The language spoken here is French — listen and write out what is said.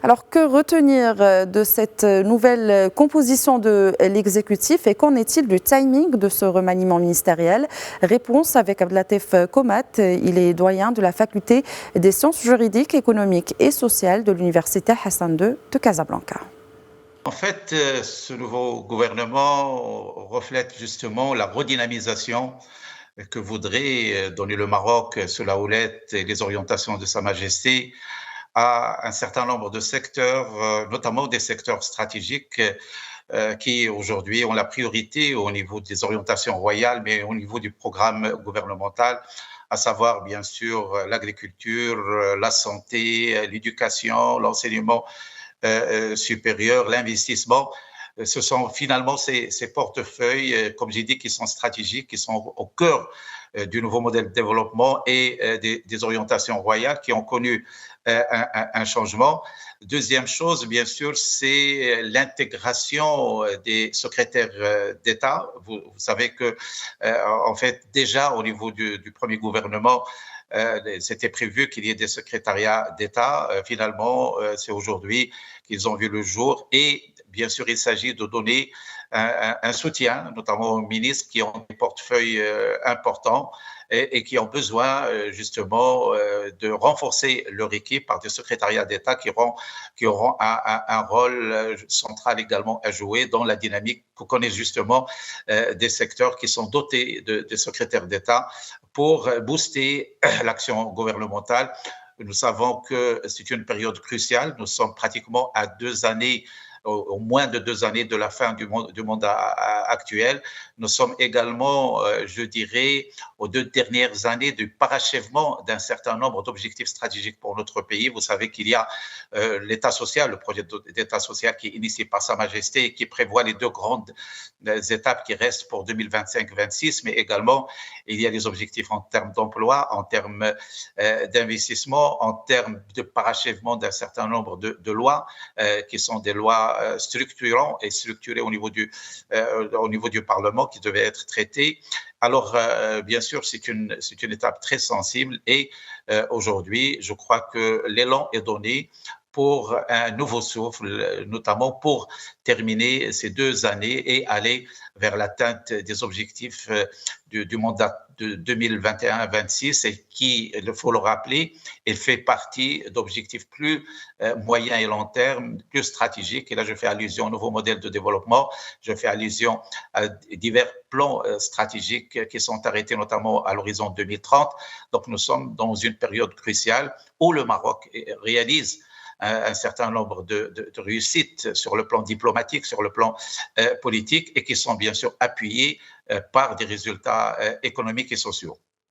Alors, que retenir de cette nouvelle composition de l'exécutif et qu'en est-il du timing de ce remaniement ministériel? Réponse avec Abdelatif Komat, il est doyen de la faculté des sciences juridiques, économiques et sociales de l'université Hassan II de Casablanca. En fait, ce nouveau gouvernement reflète justement la redynamisation que voudrait donner le Maroc sous la houlette et les orientations de Sa Majesté à un certain nombre de secteurs, notamment des secteurs stratégiques qui aujourd'hui ont la priorité au niveau des orientations royales, mais au niveau du programme gouvernemental, à savoir bien sûr l'agriculture, la santé, l'éducation, l'enseignement supérieur, l'investissement. Ce sont finalement ces portefeuilles, comme j'ai dit, qui sont stratégiques, qui sont au cœur du nouveau modèle de développement et des orientations royales qui ont connu un changement. Deuxième chose, bien sûr, c'est l'intégration des secrétaires d'État. Vous savez que, en fait, déjà au niveau du premier gouvernement, c'était prévu qu'il y ait des secrétariats d'État. Finalement, c'est aujourd'hui qu'ils ont vu le jour. Et bien sûr, il s'agit de donner un soutien, notamment aux ministres qui ont des portefeuilles importants et qui ont besoin justement de renforcer leur équipe par des secrétariats d'État qui auront un rôle central également à jouer dans la dynamique qu'on connaît justement des secteurs qui sont dotés de secrétaires d'État pour booster l'action gouvernementale. Nous savons que c'est une période cruciale. Nous sommes pratiquement à 2 années, au moins de 2 années de la fin du mandat actuel. Nous sommes également, je dirais, aux 2 dernières années du parachèvement d'un certain nombre d'objectifs stratégiques pour notre pays. Vous savez qu'il y a l'État social, le projet d'État social qui est initié par Sa Majesté et qui prévoit les 2 grandes étapes qui restent pour 2025-26, mais également il y a des objectifs en termes d'emploi, en termes d'investissement, en termes de parachèvement d'un certain nombre de lois qui sont des lois structurantes et structurées au niveau du Parlement qui devaient être traitées. Alors, bien sûr, c'est une étape très sensible et aujourd'hui, je crois que l'élan est donné pour un nouveau souffle, notamment pour terminer ces 2 années et aller vers l'atteinte des objectifs du mandat de 2021-26 et qui, il faut le rappeler, il fait partie d'objectifs plus moyen et long terme, plus stratégiques. Et là, je fais allusion au nouveau modèle de développement, je fais allusion à divers plans stratégiques qui sont arrêtés notamment à l'horizon 2030. Donc, nous sommes dans une période cruciale où le Maroc réalise un certain nombre de réussites sur le plan diplomatique, sur le plan politique et qui sont bien sûr appuyées par des résultats économiques et sociaux.